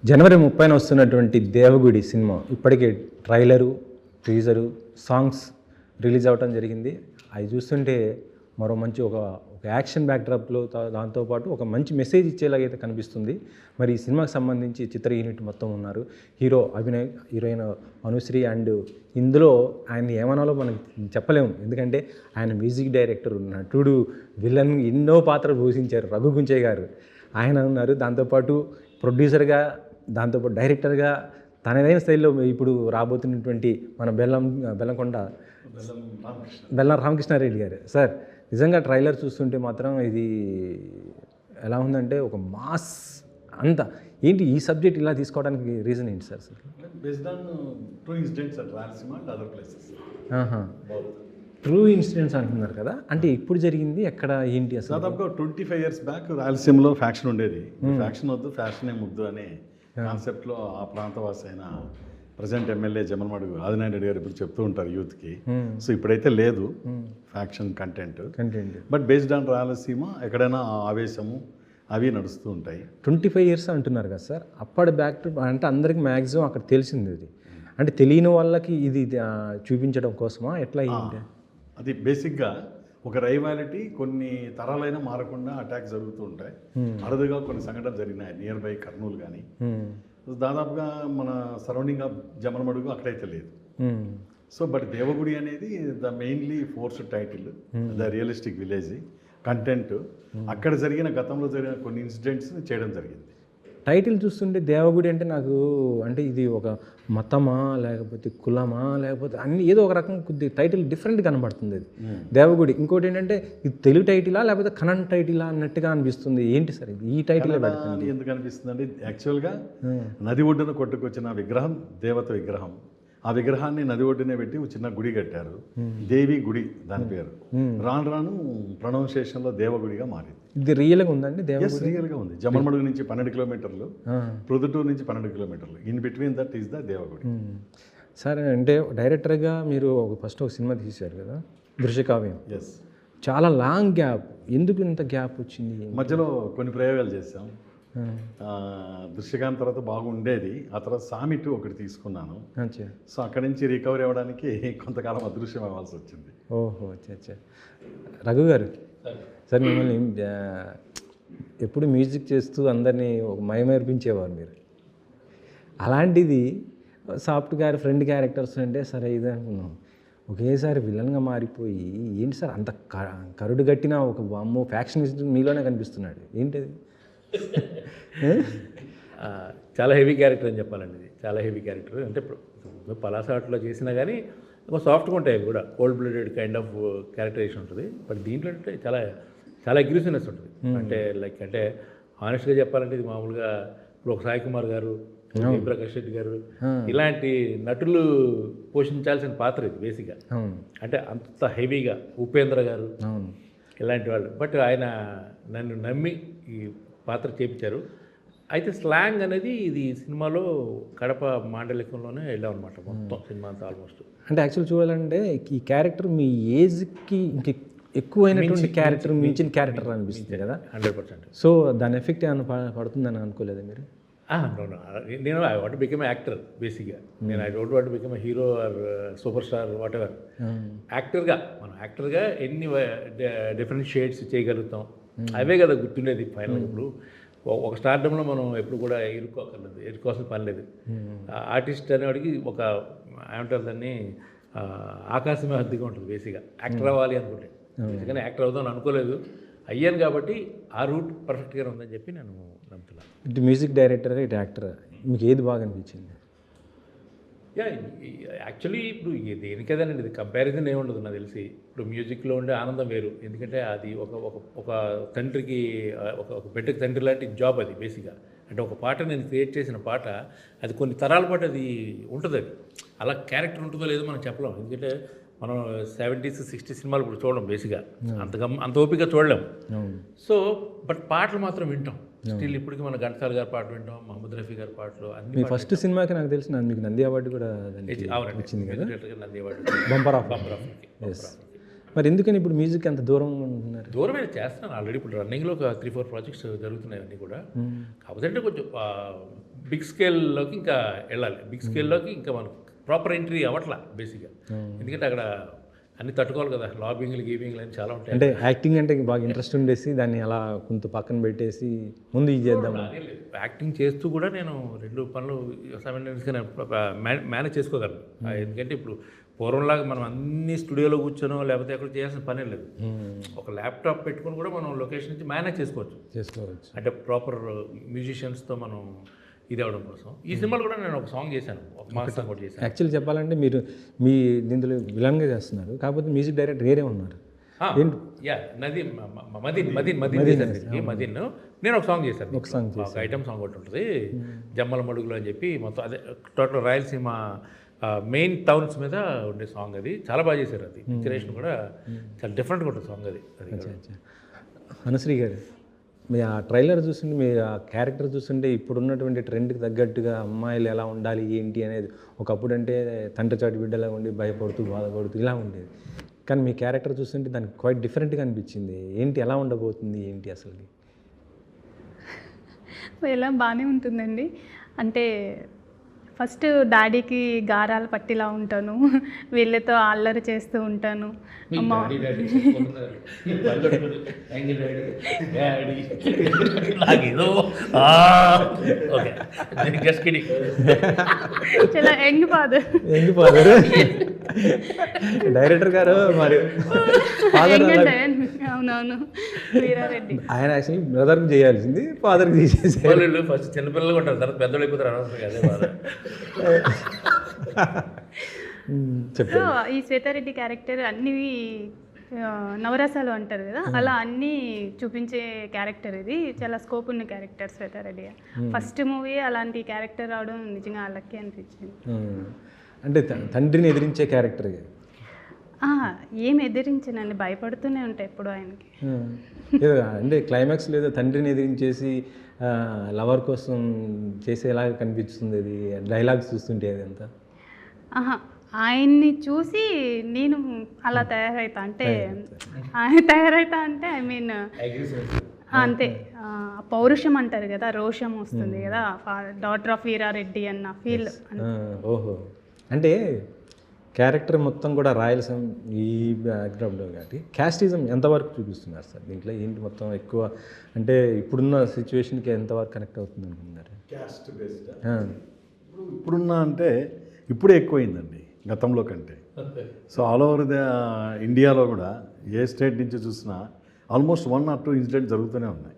జనవరి 30న వస్తున్నటువంటి దేవగుడి సినిమా ఇప్పటికే trailer, teaser, songs release అవ్వటం జరిగింది. అవి చూస్తుంటే మరో మంచి ఒక యాక్షన్ బ్యాక్డ్రాప్లో దాంతోపాటు ఒక మంచి మెసేజ్ ఇచ్చేలాగైతే కనిపిస్తుంది. మరి ఈ సినిమాకి సంబంధించి చిత్ర యూనిట్ మొత్తం ఉన్నారు. Hero Abhinay, heroine Anusri. And ఇందులో ఆయన ఏమనాలో మనకు చెప్పలేము, ఎందుకంటే ఆయన మ్యూజిక్ డైరెక్టర్, నటుడు, విలన్ ఎన్నో పాత్రలు పోషించారు రఘుగుంచయ్య గారు. ఆయన ఉన్నారు. దాంతోపాటు ప్రొడ్యూసర్గా, దాంతోపాటు డైరెక్టర్గా తనదైన స్టైల్లో ఇప్పుడు రాబోతున్నటువంటి మన బెల్లంకొండ బెల్లం రామకృష్ణారెడ్డి గారు. సార్, నిజంగా ట్రైలర్ చూస్తుంటే మాత్రం ఇది ఎలా ఉందంటే ఒక మాస్ అంతా. ఏంటి ఈ సబ్జెక్ట్ ఇలా తీసుకోవడానికి రీజన్ ఏంటి sir? Based on true incidents at Rayalaseema and other places. True incidents అంటున్నారు కదా, అంటే ఇప్పుడు జరిగింది ఎక్కడ, ఏంటి అసలు? దాదాపుగా 25 years బ్యాక్ రాయలసీమలో ఫ్యాక్షన్ ఉండేది. ఫ్యాక్షన్ వద్దు, ఫ్యాషనే ముద్దు అనే కాన్సెప్ట్లో ఆ ప్రాంతవాసి అయిన ప్రజెంట్ ఎమ్మెల్యే జమలమడుగు ఆదినారాయణ రెడ్డి గారు ఇప్పుడు చెప్తూ ఉంటారు యూత్కి. సో ఇప్పుడైతే లేదు faction content, but based on Rayalaseema ఎక్కడైనా ఆవేశము అవి నడుస్తూ ఉంటాయి. 25 years అంటున్నారు కదా సార్. అప్పటి బ్యాక్ టు అంటే అందరికి మ్యాక్సిమం అక్కడ తెలిసింది ఇది, అంటే తెలియని వాళ్ళకి ఇది చూపించడం కోసమా ఎట్లా అయ్యింది? అది బేసిక్గా ఒక రైవాలిటీ కొన్ని తరాలైనా మారకుండా అటాక్ జరుగుతూ ఉంటాయి. అరుదుగా కొన్ని సంఘటనలు జరిగినాయి నియర్ బై కర్నూలు కానీ. దాదాపుగా మన సరౌండింగ్ ఆఫ్ జమలమడుగు అక్కడైతే లేదు. సో బట్ దేవగుడి అనేది the mainly forced title, the realistic village content. అక్కడ జరిగిన గతంలో జరిగిన కొన్ని ఇన్సిడెంట్స్ చేయడం జరిగింది. టైటిల్ చూస్తుంటే దేవగుడి అంటే నాకు అంటే ఇది ఒక మతమా లేకపోతే కులమా లేకపోతే అన్ని ఏదో ఒక రకం కొద్ది టైటిల్ డిఫరెంట్ కనబడుతుంది అది దేవగుడి. ఇంకోటి ఏంటంటే ఇది తెలుగు టైటిలా లేకపోతే కన్నడ టైటిలా అన్నట్టుగా అనిపిస్తుంది. ఏంటి సార్ ఇది ఈ టైటిల్ ఎందుకు అనిపిస్తుంది అంటే యాక్చువల్గా నది ఒడ్డున కొట్టుకొచ్చిన విగ్రహం దేవత విగ్రహం. ఆ విగ్రహాన్ని నది ఒడ్డునే పెట్టి చిన్న గుడి కట్టారు, దేవి గుడి దాని పేరు. రాను రాను ప్రొనౌన్సియేషన్లో దేవగుడిగా మారింది. ఇది రియల్గా ఉందండి? రియల్గా ఉంది. జమలమడుగు నుంచి 12 kilometers, ప్రొద్దుటూరు నుంచి 12 kilometers, in between that is the Devagudi. Sir, అంటే డైరెక్టర్గా మీరు ఫస్ట్ ఒక సినిమా తీశారు కదా, దృశ్యకావ్యం. ఎస్. చాలా లాంగ్ గ్యాప్. ఎందుకు ఇంత గ్యాప్ వచ్చింది? మధ్యలో కొన్ని ప్రయోగాలు చేసాం. దృశ్యకాంతం తర్వాత బాగుండేది. ఆ తర్వాత సామిట్ ఒకటి తీసుకున్నాను. సో అక్కడి నుంచి రికవరీ అవ్వడానికి కొంతకాలం అదృశ్యం అవ్వాల్సి వచ్చింది. ఓహో, అచ్చా. రఘు గారు, సార్ మిమ్మల్ని ఎప్పుడు మ్యూజిక్ చేస్తూ అందరినీ ఒక మయమేర్పించేవారు మీరు. అలాంటిది సాఫ్ట్ గారు ఫ్రెండ్ క్యారెక్టర్స్ అంటే సరే ఇది అనుకున్నాం, ఒకేసారి విలన్గా మారిపోయి ఏంటి సార్ అంత కరుడు గట్టిన ఒక అమ్మో ఫ్యాక్షనిస్ట్ మీలోనే కనిపిస్తున్నాడు, ఏంటిది? చాలా హెవీ క్యారెక్టర్ అని చెప్పాలండి. ఇది చాలా హెవీ క్యారెక్టర్. అంటే పలాసాట్లో చేసినా కానీ ఒక సాఫ్ట్గా ఉంటాయి కూడా, cold blooded kind of characterization ఉంటుంది. బట్ దీంట్లో అంటే చాలా చాలా అగ్రెసివ్నెస్ ఉంటుంది. అంటే హానెస్ట్గా చెప్పాలంటే ఇది మామూలుగా ఇప్పుడు ఒక సాయి కుమార్ గారు, ప్రకాష్ రెడ్డి గారు ఇలాంటి నటులు పోషించాల్సిన పాత్ర ఇది బేసిక్గా. అంటే అంత హెవీగా ఉపేంద్ర గారు ఇలాంటి వాళ్ళు. బట్ ఆయన నన్ను నమ్మి ఈ పాత్ర చేపించారు. అయితే స్లాంగ్ అనేది ఇది సినిమాలో కడప మాండలికంలోనే వెళ్ళాం అనమాట మొత్తం సినిమా అంతా ఆల్మోస్ట్. అంటే యాక్చువల్ చూడాలంటే ఈ క్యారెక్టర్ మీ ఏజ్కి ఇంక ఎక్కువైనటువంటి క్యారెక్టర్, మించిన క్యారెక్టర్ అనిపిస్తుంది కదా. 100%. సో దాని ఎఫెక్ట్ ఏమైనా పడుతుందని అనుకోలేదు మీరు? నేను ఐ వాంట్ బికమ్ యాక్టర్ బేసిక్గా. నేను I don't want become hero or super star what ever. యాక్టర్గా మనం యాక్టర్గా ఎన్ని డిఫరెంట్ షేడ్స్ చేయగలుగుతాం అవే కదా గుర్తుండేది ఫైనల్. ఇప్పుడు ఒక స్టార్డంలో మనం ఎప్పుడు కూడా ఎరుకోవాల్సిన పని లేదు. ఆర్టిస్ట్ అనేవాడికి ఒక ఏమంటారు దాన్ని ఆకాశమే హద్దుగా ఉంటుంది బేసిక్గా. యాక్టర్ అవ్వాలి అనుకుంటే బేసిక్గానే యాక్టర్ అవుదామని అనుకోలేదు, అయ్యాను కాబట్టి ఆ రూట్ పర్ఫెక్ట్గా ఉందని చెప్పి నేను నమ్ముతున్నాను. ఇటు మ్యూజిక్ డైరెక్టర్, ఇటు యాక్టర్, మీకు ఏది బాగా అనిపించింది? యాక్చువల్లీ ఇప్పుడు దేనికదేనండి, ఇది కంపారిజన్ ఏముండదు నాకు తెలిసి. ఇప్పుడు మ్యూజిక్లో ఉండే ఆనందం వేరు, ఎందుకంటే అది ఒక తండ్రికి ఒక బిడ్డకి తండ్రి లాంటి జాబ్ అది బేసిక్గా. అంటే ఒక పాట నేను క్రియేట్ చేసిన పాట అది కొన్ని తరాల పాటు అది ఉంటుంది. అది అలా క్యారెక్టర్ ఉంటుందో లేదో మనం చెప్పలేం, ఎందుకంటే మనం 70s 60s సినిమాలు ఇప్పుడు చూడడం బేసిక్గా అంత ఓపిక చూడలేం. సో బట్ పాటలు మాత్రం వింటాం స్టిల్. ఇప్పటికి మన ఘంటసాల గారి పాటలు వింటాం, మహమ్మద్ రఫీ గారి పాటలు అన్ని. మీ ఫస్ట్ సినిమాకి నాకు తెలిసిన మీకు నంది అవార్డు కూడా వచ్చింది కదా, నంది అవార్డు బంపర్ ఆఫ్. మరి ఎందుకని ఇప్పుడు మ్యూజిక్ అంత దూరం ఉంటున్నారు? దూరమే చేస్తాను ఆల్రెడీ. ఇప్పుడు రన్నింగ్లో ఒక 3-4 ప్రాజెక్ట్స్ జరుగుతున్నాయి అన్నీ కూడా. కాకపోతే అంటే కొంచెం బిగ్ స్కేల్లోకి ఇంకా వెళ్ళాలి. బిగ్ స్కేల్లోకి ఇంకా మనకు ప్రాపర్ ఎంట్రీ అవ్వట్లా బేసిక్గా. ఎందుకంటే అక్కడ అన్ని తట్టుకోవాలి కదా, లాబింగ్లు గీబింగ్లు అని చాలా ఉంటాయి. అంటే యాక్టింగ్ అంటే బాగా ఇంట్రెస్ట్ ఉండేసి దాన్ని అలా కొంత పక్కన పెట్టేసి ముందు ఇది చేద్దాం. యాక్టింగ్ చేస్తూ కూడా నేను 2 పనులు సైమల్టేనియస్గా మేనేజ్ చేసుకోగలను. ఎందుకంటే ఇప్పుడు పూర్వంలాగా మనం అన్ని స్టూడియోలో కూర్చొనో లేకపోతే ఎక్కడ చేయాల్సిన పనే లేదు. ఒక ల్యాప్టాప్ పెట్టుకొని కూడా మనం లొకేషన్ నుంచి మేనేజ్ చేసుకోవచ్చు. అంటే ప్రాపర్ మ్యూజిషియన్స్తో మనం ఇది అవ్వడం కోసం. ఈ సినిమాలో కూడా నేను ఒక సాంగ్ చేశాను, ఒక మాస్ సాంగ్ కూడా చేశాను. యాక్చువల్లీ చెప్పాలంటే మీరు మీ దీంట్లో విలన్గా చేస్తున్నారు, కాకపోతే మ్యూజిక్ డైరెక్టర్ వేరే ఉన్నారు. యా మదీన్ నేను ఒక సాంగ్ చేశాను. ఒక ఐటమ్ సాంగ్ ఒకటి ఉంటుంది, జమ్మల మడుగులు అని చెప్పి. మొత్తం అదే టోటల్ రాయలసీమ మెయిన్ టౌన్స్ మీద ఉండే సాంగ్. అది చాలా బాగా చేశారు. అది పిక్చరేషన్ కూడా చాలా డిఫరెంట్గా ఉంటుంది సాంగ్ అది. అనుశ్రీ గారు, మీ ఆ ట్రైలర్ చూస్తుంటే, మీ ఆ క్యారెక్టర్ చూస్తుంటే ఇప్పుడున్నటువంటి ట్రెండ్కి తగ్గట్టుగా అమ్మాయిలు ఎలా ఉండాలి ఏంటి అనేది, ఒకప్పుడు అంటే తండ్రి చాటు బిడ్డలా ఉండి భయపడుతూ బాధపడుతూ ఇలా ఉండేది. కానీ మీ క్యారెక్టర్ చూస్తుంటే దానికి క్వైట్ డిఫరెంట్గా అనిపించింది. ఏంటి ఎలా ఉండబోతుంది ఏంటి అసలు? ఎలా బాగానే ఉంటుందండి. అంటే ఫస్ట్ డాడీకి గారాలు పట్టిలా ఉంటాను, వీళ్ళతో అల్లరి చేస్తూ ఉంటాను. చాలా యంగ్ ఫాదర్ డైరెక్టర్ గారు మరి అవునవును వీరారెడ్డి ఆయన యాక్చువల్లీ బ్రదర్కి చేయాల్సింది ఫాదర్కి తీసేసారు. ఫస్ట్ చిన్నపిల్లలు ఉంటారు, తర్వాత పెద్దలు అయిపోతారు. అనవసరం అదే బాధ. సో ఈ శ్వేతారెడ్డి క్యారెక్టర్ అన్ని నవరసాలు అంటారు కదా, అలా అన్నీ చూపించే క్యారెక్టర్. ఇది చాలా స్కోప్ ఉన్న క్యారెక్టర్ శ్వేతారెడ్డి. ఫస్ట్ మూవీ అలాంటి క్యారెక్టర్ రావడం నిజంగా లక్కీ అనిపించింది. అంటే తండ్రిని ఎదిరించే క్యారెక్టర్ ఏం ఎదిరించనండి, భయపడుతూనే ఉంటాయి ఎప్పుడు ఆయనకి. అంటే క్లైమాక్స్ లేదా తండ్రిని ఎదిరించేసి లవర్ కోసం చేసేలాగా కనిపిస్తుంది అది డైలాగ్స్ చూస్తుంటే. అది అంతా ఆయన్ని చూసి నేను అలా తయారైతా అంటే ఐ మీన్ అంతే. పౌరుషం అంటారు కదా, రోషం వస్తుంది కదా, డాటర్ ఆఫ్ వీరారెడ్డి అన్న ఫీల్. ఓహో, అంటే క్యారెక్టర్ మొత్తం కూడా రాయలసీమ ఈ బ్యాక్గ్రౌండ్లో కాబట్టి క్యాస్టిజం ఎంతవరకు చూపిస్తున్నారు సార్ దీంట్లో? ఏంటి మొత్తం ఎక్కువ అంటే ఇప్పుడున్న సిచ్యువేషన్కి ఎంతవరకు కనెక్ట్ అవుతుంది అనుకున్నారు? క్యాస్ట్ బేస్డ్ ఇప్పుడున్న అంటే ఇప్పుడే ఎక్కువైందండి గతంలో కంటే. సో ఆల్ ఓవర్ ద ఇండియాలో కూడా ఏ స్టేట్ నుంచి చూసినా ఆల్మోస్ట్ 1 or 2 ఇన్సిడెంట్స్ జరుగుతూనే ఉన్నాయి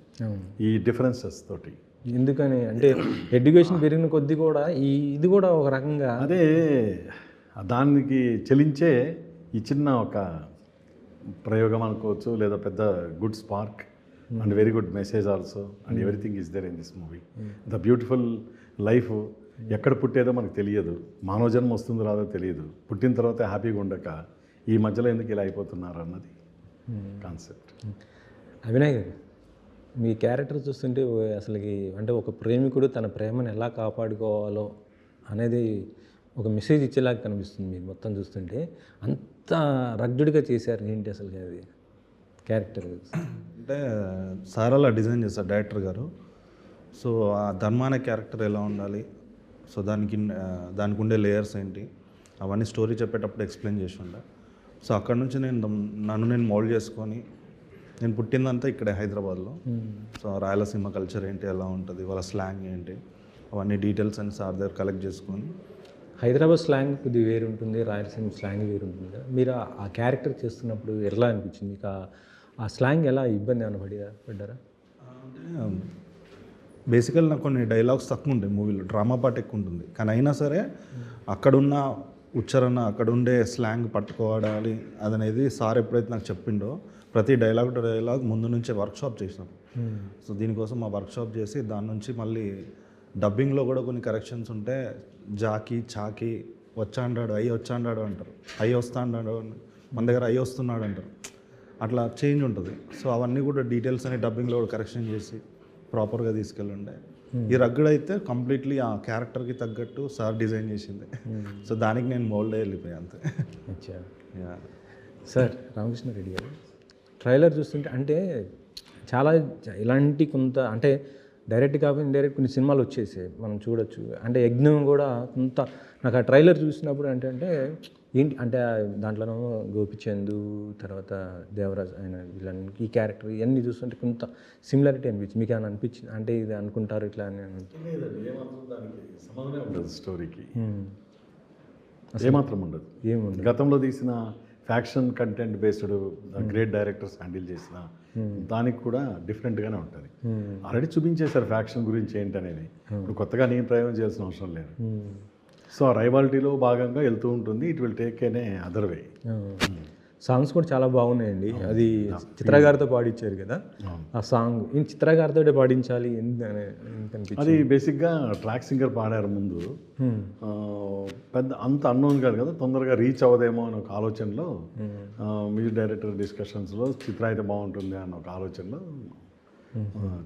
ఈ డిఫరెన్సెస్ తోటి. ఎందుకని అంటే ఎడ్యుకేషన్ పెరిగిన కొద్దీ కూడా ఇది కూడా ఒక రకంగా అదే దానికి చెలించే ఈ చిన్న ఒక ప్రయోగం అనుకోవచ్చు, లేదా పెద్ద good spark and very good message also. And everything is there in this movie. The beautiful life ఎక్కడ పుట్టేదో మనకు తెలియదు, మానవ జన్మ వస్తుందో రాదో తెలియదు, పుట్టిన తర్వాత హ్యాపీగా ఉండక ఈ మధ్యలో ఎందుకు ఇలా అయిపోతున్నారు అన్నది కాన్సెప్ట్. అభినయ్ గారు, మీ క్యారెక్టర్ చూస్తుంటే అసలుకి అంటే ఒక ప్రేమికుడు తన ప్రేమను ఎలా కాపాడుకోవాలో అనేది ఒక మెసేజ్ ఇచ్చేలాగా కనిపిస్తుంది మీరు మొత్తం చూస్తుంటే. అంత రగ్గుడిగా చేశారు ఏంటి అసలు అది క్యారెక్టర్? అంటే సార్ అలా డిజైన్ చేశారు డైరెక్టర్ గారు. సో ఆ ధర్మ అనే క్యారెక్టర్ ఎలా ఉండాలి, సో దానికి ఉండే లేయర్స్ ఏంటి అవన్నీ స్టోరీ చెప్పేటప్పుడు ఎక్స్ప్లెయిన్ చేసి ఉండే. సో అక్కడ నుంచి నన్ను నేను మోల్డ్ చేసుకొని, నేను పుట్టిందంతా ఇక్కడే హైదరాబాద్లో. సో రాయలసీమ కల్చర్ ఏంటి, ఎలా ఉంటుంది, వాళ్ళ స్లాంగ్ ఏంటి, అవన్నీ డీటెయిల్స్ అని సార్ దగ్గర కలెక్ట్ చేసుకొని. హైదరాబాద్ స్లాంగ్ కొద్దిగా వేరు ఉంటుంది, రాయలసీమ స్లాంగ్ వేరు ఉంటుంది కదా. మీరు ఆ క్యారెక్టర్ చేస్తున్నప్పుడు ఎలా అనిపించింది మీకు? ఆ స్లాంగ్ ఎలా ఇబ్బంది ఏమైనా పడ్డారా? అంటే బేసికల్ నాకు కొన్ని డైలాగ్స్ తక్కువ ఉంటాయి మూవీలో, డ్రామా పార్ట్ ఎక్కువ ఉంటుంది. కానీ అయినా సరే అక్కడున్న ఉచ్చారణ, అక్కడుండే స్లాంగ్ పట్టుకోవాలి అదనేది సార్ ఎప్పుడైతే నాకు చెప్పిండో, ప్రతి డైలాగ్ ముందు నుంచే వర్క్షాప్ చేసినాం. సో దీనికోసం ఆ వర్క్షాప్ చేసి దాని నుంచి మళ్ళీ డబ్బింగ్లో కూడా కొన్ని కరెక్షన్స్ ఉంటే, జాకి చాకి వచ్చాండాడు, అయ్యి వచ్చాండాడు అంటారు, అయ్యి వస్తాండాడు, మన దగ్గర అయ్యి వస్తున్నాడు అంటారు, అట్లా చేంజ్ ఉంటుంది. సో అవన్నీ కూడా డీటెయిల్స్ అని డబ్బింగ్లో కూడా కరెక్షన్ చేసి ప్రాపర్గా తీసుకెళ్ళండే. ఈ రగ్గుడు అయితే కంప్లీట్లీ ఆ క్యారెక్టర్కి తగ్గట్టు సార్ డిజైన్ చేసింది. సో దానికి నేను మోల్డ్ వెళ్ళిపోయాను అంతే. సార్ రామకృష్ణారెడ్డి గారు ట్రైలర్ చూస్తుంటే అంటే చాలా ఇలాంటి కొంత అంటే డైరెక్ట్ కాకుండా ఇండైరెక్ట్ కొన్ని సినిమాలు వచ్చేసాయి మనం చూడొచ్చు. అంటే యజ్ఞం కూడా కొంత నాకు ఆ ట్రైలర్ చూసినప్పుడు అంటే ఏంటి అంటే దాంట్లోనూ గోపిచంద్ తర్వాత దేవరాజ్ ఆయన వీళ్ళని ఈ క్యారెక్టర్ ఇవన్నీ చూస్తుంటే కొంత సిమిలారిటీ అనిపించింది. మీకు ఏమైనా అనిపించింది అంటే ఇది అనుకుంటారు ఇట్లా అని లేదండి, ఏమాత్రం దానికి సంబంధమే ఉండదు స్టోరీకి, ఏమాత్రం ఉండదు. ఏముంది గతంలో తీసిన faction content based great directors handle చేసిన దానికి కూడా డిఫరెంట్గానే ఉంటుంది. ఆల్రెడీ చూపించేశారు ఫ్యాక్షన్ గురించి ఏంటనేది, ఇప్పుడు కొత్తగా నేను ప్రయోగం చేయాల్సిన అవసరం లేదు. సో ఆ రైవాలిటీలో భాగంగా వెళ్తూ ఉంటుంది. It will take another way. Songs కూడా చాలా బాగున్నాయండి. అది చిత్రగారితో పాడించారు కదా ఆ సాంగ్. ఈ చిత్రగారితో పాడించాలి ఎందుకనిపించింది? అది బేసిక్గా ట్రాక్ సింగర్ పాడారు ముందు, పెద్ద అంత అన్నోన్ కాదు కదా, తొందరగా రీచ్ అవ్వదేమో అని ఒక ఆలోచనలో మ్యూజిక్ డైరెక్టర్ డిస్కషన్స్లో చిత్ర అయితే బాగుంటుంది అన్న ఒక ఆలోచనలో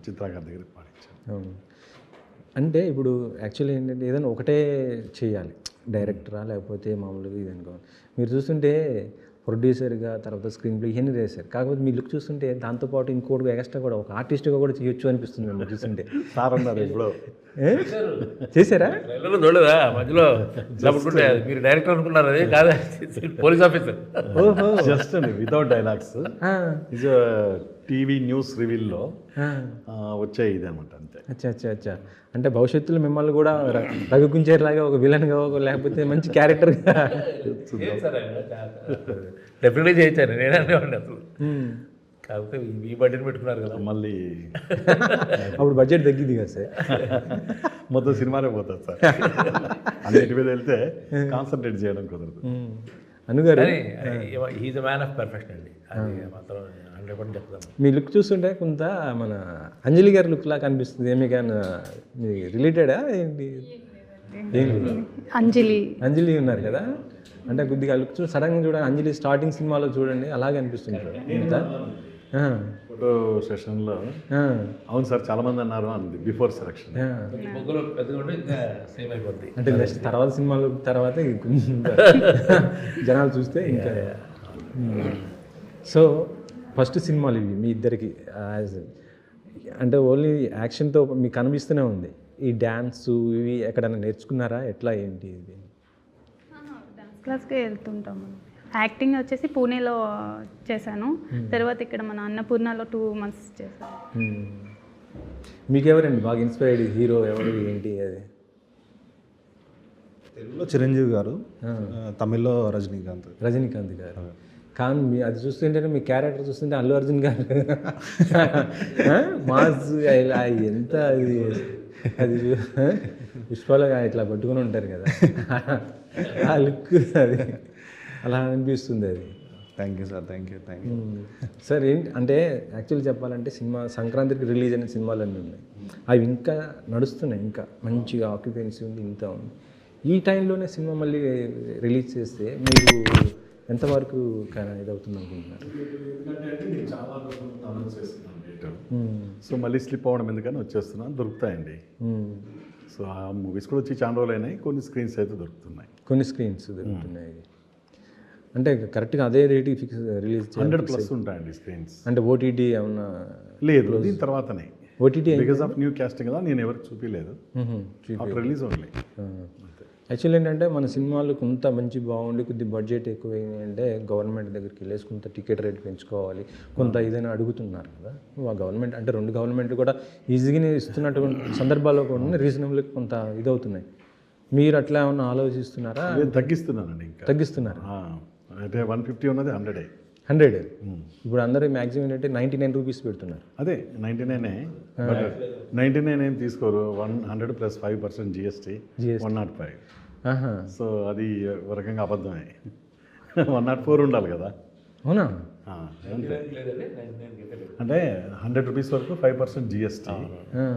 చిత్ర గారి దగ్గరికి పాడించారు. అంటే ఇప్పుడు యాక్చువల్లీ ఏంటంటే ఏదైనా ఒకటే చేయాలి, డైరెక్టరా లేకపోతే మామూలుగా ఇది అనుకోవాలి. మీరు చూస్తుంటే ప్రొడ్యూసర్గా తర్వాత స్క్రీన్ ప్లే ఇవన్నీ చేశారు. కాకపోతే మీ లుక్ చూస్తుంటే దాంతోపాటు ఇంకోటి ఎక్స్ట్రా కూడా ఒక ఆర్టిస్ట్గా కూడా చేయొచ్చు అనిపిస్తుంది మేము చూస్తుంటే. సార్ అన్నారు ఇప్పుడు చేశారా? ట్రైలర్లో చూడలేదా మధ్యలో లేకుంటే మీరు డైరెక్టర్ అనుకున్నారు, అది కాదా పోలీస్ ఆఫీసర్. ఓహో జస్ట్ అండి without dialogues is TV news రివీల్లో వచ్చే ఇది అనమాట, అంతే. అచ్చా అచ్చా అచ్చా. అంటే భవిష్యత్తులో మిమ్మల్ని కూడా రఘుకుంచేర్ లాగా ఒక విలన్గా లేకపోతే మంచి క్యారెక్టర్గా డెఫినెట్లీ చేయించాను నేనే అనేవాడిని అసలు. కాకపోతే ఈ బడ్జెట్ పెట్టుకున్నారు కదా మళ్ళీ అప్పుడు బడ్జెట్ తగ్గింది కదా సార్. మొత్తం సినిమానే పోతుంది సార్. అన్నిటి మీద వెళ్తే కాన్సన్ట్రేట్ చేయడం కుదరదు. అనుగారు he's a man of perfection అండి, అది మాత్రం 100% చెప్తాను. మీ లుక్ చూస్తుంటే కొంత మన అంజలి గారి లుక్ లాగా అనిపిస్తుంది. ఏమి కానీ మీ రిలేటెడా ఏంటి? అంజలి ఉన్నారు కదా, అంటే కొద్దిగా లుక్ చూసి సడన్గా చూడండి అంజలి స్టార్టింగ్ సినిమాలో చూడండి అలాగే అనిపిస్తుంటారు ఇంత. ఫోటో సెషన్లో అవును సార్ చాలా మంది అన్నారు అంది బిఫోర్ సెలక్షన్. ముగ్గురు పెద్దగా ఇంకా సేమ్ అయిపోద్ది. అంటే నెక్స్ట్ తర్వాత సినిమాలు తర్వాత జనాలు చూస్తే ఇంకా. సో ఫస్ట్ సినిమాలు ఇవి మీ ఇద్దరికి అంటే ఓన్లీ యాక్షన్తో మీకు కనిపిస్తూనే ఉంది. ఈ డ్యాన్స్ ఇవి ఎక్కడైనా నేర్చుకున్నారా? ఎట్లా ఏంటి ఇది? డాన్స్ క్లాస్కే వెళ్తుంటాము. యాక్టింగ్ వచ్చేసి పూణేలో చేశాను, తర్వాత ఇక్కడ మన అన్నపూర్ణలో 2 months చేశాను. మీకు ఎవరండి బాగా ఇన్స్పైర్డ్ హీరో ఎవరు ఏంటి? అది తెలుగులో చిరంజీవి గారు, తమిళ్లో రజనీకాంత్ గారు. కానీ మీ అది చూస్తుంటే మీ క్యారెక్టర్ చూస్తుంటే అల్లు అర్జున్ గారు మాస్ ఇలా ఎంత అది పుష్పాలు ఇట్లా పట్టుకుని ఉంటారు కదా ఆ లుక్, అది అలా అనిపిస్తుంది. అది thank you sir, thank you. Sir ఏంటి అంటే యాక్చువల్లీ చెప్పాలంటే సినిమా సంక్రాంతికి రిలీజ్ అయిన సినిమాలు అన్నీ ఉన్నాయి, అవి ఇంకా నడుస్తున్నాయి, ఇంకా మంచిగా ఆక్యుపెన్సీ ఉంది, ఇంత ఉంది. ఈ టైంలోనే సినిమా మళ్ళీ రిలీజ్ చేస్తే మీకు ఎంతవరకు ఇదవుతుంది అనుకుంటున్నారు? చాలా అనౌన్స్ చేస్తున్నాను డేట్, సో మళ్ళీ స్లిప్ అవ్వడం ఎందుకని వచ్చేస్తున్నాను, దొరుకుతాయండి. సో ఆ మూవీస్ కూడా వచ్చి చాలా రోజులు అయినాయి, కొన్ని స్క్రీన్స్ అయితే దొరుకుతున్నాయి. కొన్ని స్క్రీన్స్ దొరుకుతున్నాయి. అంటే కరెక్ట్గా అదే రేటుకి ఫిక్స్ రిలీజ్ 100+ ఉంటాయండి స్క్రీన్స్. అంటే ఓటీటీ ఏమన్నా? లేదు, దీని తర్వాతనే. OTT because of new casting కదా, నేను ఎవరికి చూపించలేదు, ఆఫ్టర్ రిలీజ్ ఓన్లీ. యాక్చువల్లీ ఏంటంటే మన సినిమాలు కొంత మంచి బాగుండి కొద్ది బడ్జెట్ ఎక్కువైంది అంటే గవర్నమెంట్ దగ్గరికి వెళ్ళేసి కొంత టికెట్ రేట్ పెంచుకోవాలి, కొంత ఏదైనా అడుగుతున్నారు కదా. ఆ గవర్నమెంట్ అంటే 2 గవర్నమెంట్లు కూడా ఈజీగానే ఇస్తున్నటువంటి సందర్భాల్లో కూడా రీజనబుల్ కొంత ఇదవుతున్నాయి. మీరు అట్లా ఏమన్నా ఆలోచిస్తున్నారా? తగ్గిస్తున్నానండి, ఇంకా తగ్గిస్తున్నారు. అంటే 150 ఉన్నది 100. 100 ఇప్పుడు అందరూ మ్యాక్సిమం ఏంటంటే 99 రూపీస్ పెడుతున్నారు. అదే 99, బట్ 99 ఏం తీసుకోరు, 100 + 5% GST 105. సో అది ఒక రకంగా అబద్ధమే, 104 ఉండాలి కదా. అవునా? అంటే 100 రూపీస్ వరకు 5% GST,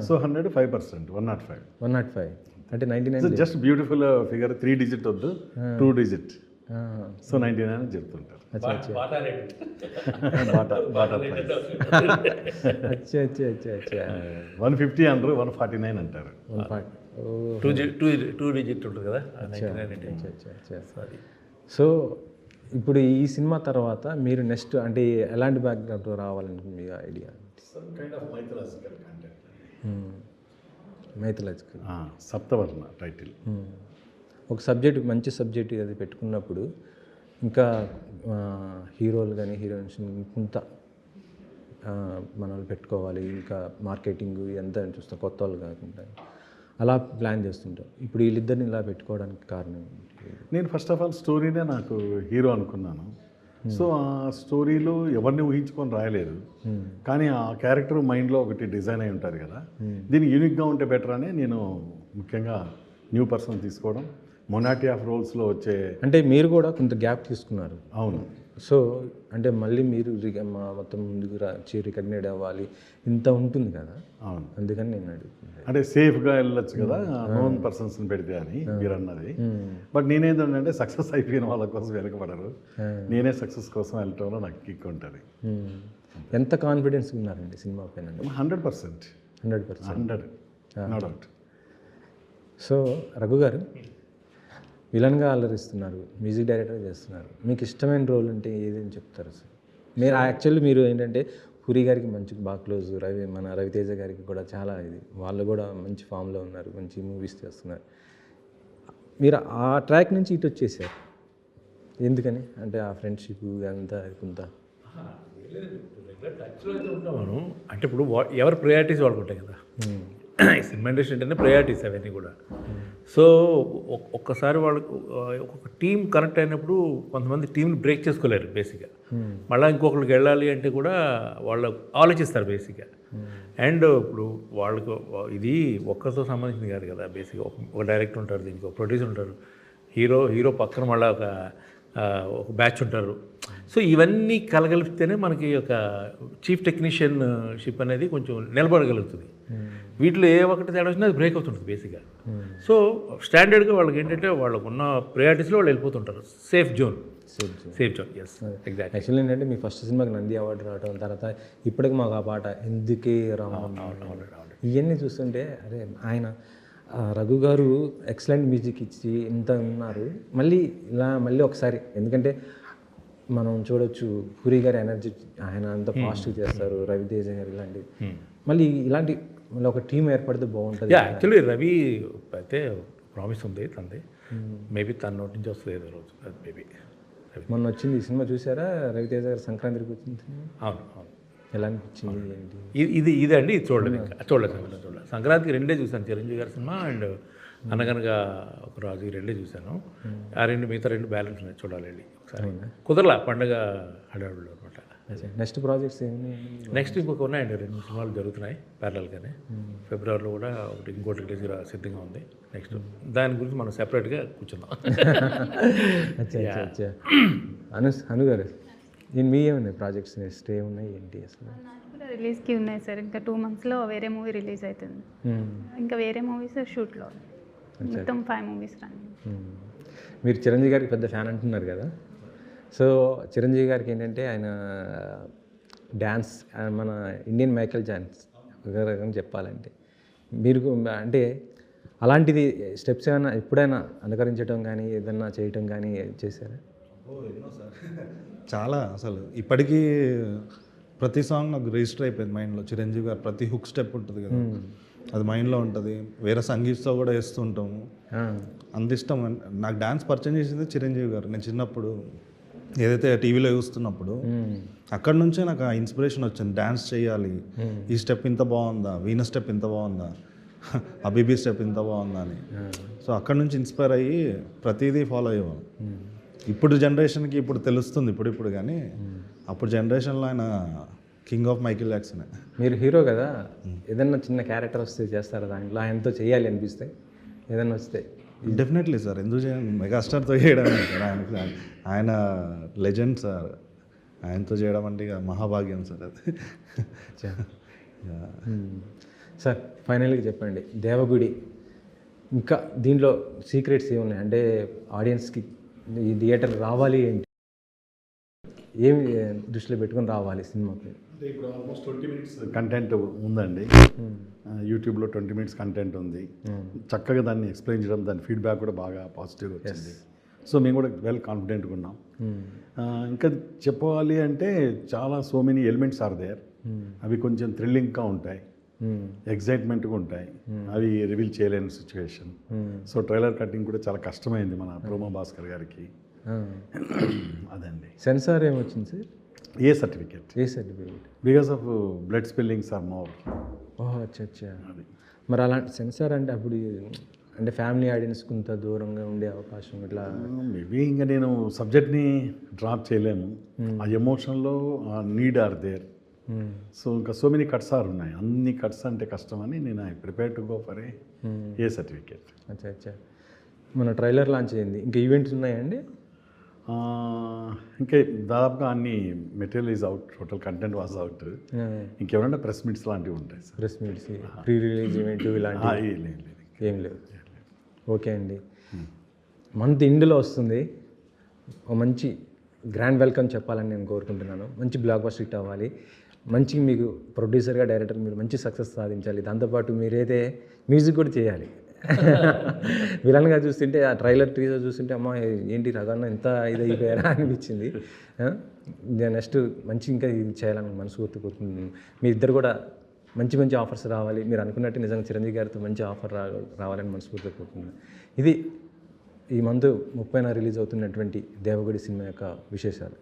సో 100 5%, 105. 105 అంటే 99 జస్ట్ బ్యూటిఫుల్ ఫిగర్, 3 digit వద్దు, 2 digit. సో 99 అని చెప్తుంటారు. బాటా ప్రైస్ 150 అంటారు, 149 అంటారు. 2 digit ఉంటుంది కదా. సో ఇప్పుడు ఈ సినిమా తర్వాత మీరు నెక్స్ట్ అంటే ఎలాంటి బ్యాక్గ్రౌండ్ రావాలనుకుంది మీ idea? Some kind of mythological content. Mythological Saptavarna title. ఒక సబ్జెక్ట్ మంచి సబ్జెక్ట్ అది పెట్టుకున్నప్పుడు ఇంకా హీరోలు కానీ హీరోయిన్స్ ఇంత మన వాళ్ళు పెట్టుకోవాలి, ఇంకా మార్కెటింగ్ ఎంత చూస్తాం కొత్త వాళ్ళు కాకుండా అలా ప్లాన్ చేస్తుంటాం. ఇప్పుడు వీళ్ళిద్దరిని ఇలా పెట్టుకోవడానికి కారణం ఏంటి? నేను ఫస్ట్ ఆఫ్ ఆల్ స్టోరీనే నాకు హీరో అనుకున్నాను. సో ఆ స్టోరీలో ఎవరిని ఊహించుకొని రాయలేదు, కానీ ఆ క్యారెక్టర్ మైండ్లో ఒకటి డిజైన్ అయి ఉంటుంది కదా, దీనికి యూనిక్గా ఉంటే బెటర్ అని నేను ముఖ్యంగా న్యూ పర్సన్ తీసుకోవడం, మొనాటీ ఆఫ్ రోల్స్లో వచ్చే. అంటే మీరు కూడా కొంత గ్యాప్ తీసుకున్నారు. అవును. సో అంటే మళ్ళీ మీరు మొత్తం ముందుకు వచ్చి రికగ్నైడ్ అవ్వాలి ఇంత ఉంటుంది కదా. అవును, అందుకని నేను అడుగుతున్నాను. అంటే సేఫ్గా వెళ్ళొచ్చు కదా నోన్ పర్సన్స్ని పెడితే అని మీరు అన్నది. బట్ నేనేంటంటే సక్సెస్ అయిపోయిన వాళ్ళ కోసం వెనకబడరు, నేనే సక్సెస్ కోసం వెళ్ళటంలో నాకు కిక్ ఉంటుంది. ఎంత కాన్ఫిడెన్స్ ఉన్నారండి సినిమా పైన? 100%. 100 నో డౌట్. సో రఘు గారు విలన్గా అల్లరిస్తున్నారు, మ్యూజిక్ డైరెక్టర్ చేస్తున్నారు, మీకు ఇష్టమైన రోల్ అంటే ఏదని చెప్తారు సార్? మీరు యాక్చువల్లీ మీరు ఏంటంటే పూరి గారికి మంచి బాగా క్లోజ్, మన రవితేజ గారికి కూడా చాలా ఇది, వాళ్ళు కూడా మంచి ఫామ్లో ఉన్నారు, మంచి మూవీస్ చేస్తున్నారు. మీరు ఆ ట్రాక్ నుంచి ఇటు వచ్చేసారు ఎందుకని? అంటే ఆ ఫ్రెండ్షిప్ అంతా కొంత రెగ్యులర్ టచ్లో అయితే ఉంటాం మనం. అంటే ఇప్పుడు ఎవరి ప్రయారిటీస్ వాళ్ళకు ఉంటాయి కదా. సినిమా ఇండస్ట్రీ అంటేనే ప్రయారిటీస్ అవన్నీ కూడా. సో ఒక్కసారి వాళ్ళకు ఒక్కొక్క టీం కనెక్ట్ అయినప్పుడు కొంతమంది టీంని బ్రేక్ చేసుకోలేరు బేసిక్గా. మళ్ళీ ఇంకొకరికి వెళ్ళాలి అంటే కూడా వాళ్ళు ఆలోచిస్తారు బేసిక్గా. అండ్ ఇప్పుడు వాళ్ళకు ఇది ఒక్కరితో సంబంధించింది కాదు కదా. బేసిక్గా ఒక డైరెక్టర్ ఉంటారు, దీనికి ఒక ప్రొడ్యూసర్ ఉంటారు, హీరో పక్కన మళ్ళీ ఒక బ్యాచ్ ఉంటారు. సో ఇవన్నీ కలగలిపితేనే మనకి ఒక చీఫ్ టెక్నీషియన్షిప్ అనేది కొంచెం నిలబడగలుగుతుంది. వీటిలో ఏ ఒక్కటి తేడా వచ్చినా అది బ్రేక్ అవుతుంటుంది బేసిక్గా. సో స్టాండర్డ్గా వాళ్ళకి ఏంటంటే వాళ్ళకు ఉన్న ప్రయారిటీస్లో వాళ్ళు వెళ్ళిపోతుంటారు. Safe zone. Yes exact. Actually ఏంటంటే మీ ఫస్ట్ సినిమాకి నంది అవార్డు రావడం, తర్వాత ఇప్పటికి మాకు ఆ పాట ఎందుకే రావడం, ఇవన్నీ చూస్తుంటే అరే ఆయన రఘు గారు ఎక్సలెంట్ మ్యూజిక్ ఇచ్చి ఇంత ఉన్నారు, మళ్ళీ ఒకసారి ఎందుకంటే మనం చూడొచ్చు పూరి గారి ఎనర్జీ, ఆయన అంత ఫాస్ట్గా చేస్తారు, రవితేజ గారు ఇలాంటివి, మళ్ళీ ఒక టీం ఏర్పడితే బాగుంటుంది. యాక్చువల్లీ రవి అయితే ప్రామిస్ ఉంది తంది, మేబీ తన నోటి నుంచి వస్తుంది ఏదో రోజు. మేబీ మొన్న వచ్చింది ఈ సినిమా చూసారా? రవితేజ గారు సంక్రాంతికి వచ్చింది. అవును. ఎలా అనిపించింది ఏంటి? ఇది అండి, ఇది చూడలేదు. సంక్రాంతికి 2 చూశాను, చిరంజీవి గారి సినిమా అండ్ అనగనగా ఒక రాజు, 2 చూశాను. ఆ మిగతా 2 బ్యాలెన్స్ ఉన్నాయి, చూడాలి వెళ్ళి ఒకసారి. కుదరలా పండగ హడావుడిలో అనమాట. నెక్స్ట్ ప్రాజెక్ట్స్ ఏమి? నెక్స్ట్ ఇంకొక ఉన్నాయండి, 2 సినిమాలు జరుగుతున్నాయి ప్యారలల్గానే. ఫిబ్రవరిలో కూడా ఇంకోటి రిలీజ్ సిద్ధంగా ఉంది. నెక్స్ట్ దాని గురించి మనం సెపరేట్గా కూర్చుందాం. అను గారు మీ ఏమున్నాయి ప్రాజెక్ట్స్ నెక్స్ట్ ఏమున్నాయి ఏంటి అసలు? కూడా రిలీజ్కి ఉన్నాయి సార్. ఇంకా 2 monthsలో వేరే మూవీ రిలీజ్ అవుతుంది. ఇంకా వేరే మూవీస్ షూట్లో మొత్తం 5 movies రన్నింగ్. మీరు చిరంజీవి గారికి పెద్ద ఫ్యాన్ అంటున్నారు కదా. సో చిరంజీవి గారికి ఏంటంటే ఆయన డ్యాన్స్ మన ఇండియన్ మైకేల్ జాక్సన్ చెప్పాలంటే మీరు అంటే అలాంటిది స్టెప్స్ ఏమైనా ఎప్పుడైనా అనుకరించడం కానీ ఏదన్నా చేయటం కానీ చేశారా? ఎన్నో సార్, చాలా. అసలు ఇప్పటికీ ప్రతి సాంగ్ నాకు రిజిస్టర్ అయిపోయింది మైండ్లో. చిరంజీవి గారు ప్రతి హుక్ స్టెప్ ఉంటుంది కదా, అది మైండ్లో ఉంటుంది. వేరే సంగీత్తో కూడా వేస్తుంటాము. అంత ఇష్టం నాకు. డ్యాన్స్ పరిచయం చేసింది చిరంజీవి గారు. నేను చిన్నప్పుడు ఏదైతే టీవీలో చూస్తున్నప్పుడు అక్కడ నుంచే నాకు ఆ ఇన్స్పిరేషన్ వచ్చింది, డ్యాన్స్ చేయాలి, ఈ స్టెప్ ఇంత బాగుందా, వీణ స్టెప్ ఇంత బాగుందా, అబీబీ స్టెప్ ఇంత బాగుందా అని. సో అక్కడ నుంచి ఇన్స్పైర్ అయ్యి ప్రతిదీ ఫాలో అయ్యేవాళ్ళం. ఇప్పుడు జనరేషన్కి ఇప్పుడు తెలుస్తుంది ఇప్పుడు కానీ అప్పుడు జనరేషన్లో ఆయన కింగ్ ఆఫ్ మైకేల్ జాక్సన్. మీరు హీరో కదా, ఏదన్నా చిన్న క్యారెక్టర్ వస్తే చేస్తారా దాంట్లో? ఆయనతో చేయాలి అనిపిస్తే ఏదన్నా వస్తే? డెఫినెట్లీ సార్, ఎందుకు చేయండి, మెగాస్టార్తో చేయడం సార్. ఆయన లెజెండ్ సార్, ఆయనతో చేయడం అంటే ఇక మహాభాగ్యం సార్ అది. సార్ ఫైనల్గా చెప్పండి, దేవగుడి ఇంకా దీంట్లో సీక్రెట్స్ ఏమున్నాయి? అంటే ఆడియన్స్కి ఈ థియేటర్ రావాలి ఏంటి, ఏమి దృష్టిలో పెట్టుకొని రావాలి సినిమాకి? అంటే ఇప్పుడు ఆల్మోస్ట్ 20 minutes కంటెంట్ ఉందండి. యూట్యూబ్లో 20 minutes కంటెంట్ ఉంది. చక్కగా దాన్ని ఎక్స్ప్లెయిన్ చేయడం, దాని ఫీడ్బ్యాక్ కూడా బాగా పాజిటివ్గా వచ్చింది. సో మేము కూడా వెల్ కాన్ఫిడెంట్గా ఉన్నాం. ఇంకా చెప్పాలి అంటే చాలా so many elements are there. అవి కొంచెం థ్రిల్లింగ్గా ఉంటాయి, ఎగ్జైట్మెంట్గా ఉంటాయి. అవి రివీల్ చేయలేని సిచ్యువేషన్. సో ట్రైలర్ కటింగ్ కూడా చాలా కష్టమైంది మన ప్రోమో భాస్కర్ గారికి. అదండి. సెన్సార్ ఏమొచ్చింది sir? A certificate. A certificate? Because of blood spillings or more. ఓహో, అచ్చా. అది మరి అలాంటి సెన్సార్ అంటే అప్పుడు అంటే ఫ్యామిలీ ఆడియన్స్ కొంత దూరంగా ఉండే అవకాశం ఇట్లా మేబీ ఇంకా నేను సబ్జెక్ట్ని డ్రాప్ చేయలేము. ఆ ఎమోషన్లో ఆ నీడ్ ఆర్ దేర్. సో ఇంకా సో మెనీ కట్స్ ఆర్ ఉన్నాయి. అన్ని కట్స్ అంటే కష్టం అని నేను I prepare to go for a certificate. అచ్చా. మన ట్రైలర్ లాంచ్ అయింది, ఇంకా ఈవెంట్స్ ఉన్నాయండి? ఇంకా దాదాపుగా అన్ని material is out, total content was out. ఇంకేమైనా ప్రెస్ మీట్స్ లాంటివి ఉంటాయి sir. Press meets, pre release event ఇలాంటివి లేదు. ఏం లేవు. ఓకే అండి. మంత్ ఎండ్లో వస్తుంది, ఒక మంచి గ్రాండ్ వెల్కమ్ చెప్పాలని నేను కోరుకుంటున్నాను. మంచి బ్లాక్ బస్టర్ హిట్ అవ్వాలి, మంచి మీకు ప్రొడ్యూసర్గా డైరెక్టర్ మీరు మంచి సక్సెస్ సాధించాలి. దాంతోపాటు మీరైతే మ్యూజిక్ కూడా చేయాలి. విలన్గా చూస్తుంటే ఆ ట్రైలర్ టీజర్ చూస్తుంటే అమ్మ ఏంటి రగన్న ఎంత ఇదైపోయారా అనిపించింది. నెక్స్ట్ మంచి ఇంకా ఇది చేయాలని మనస్ఫూర్తి కోరుకుంటున్నాను. మీ ఇద్దరు కూడా మంచి మంచి ఆఫర్స్ రావాలి, మీరు అనుకున్నట్టు నిజంగా చిరంజీవి గారితో మంచి ఆఫర్ రావాలని మనస్ఫూర్తిగా కోరుకుంటున్నాను. ఇది ఈ మంత్ 30న రిలీజ్ అవుతున్నటువంటి దేవగుడి సినిమా యొక్క విశేషాలు.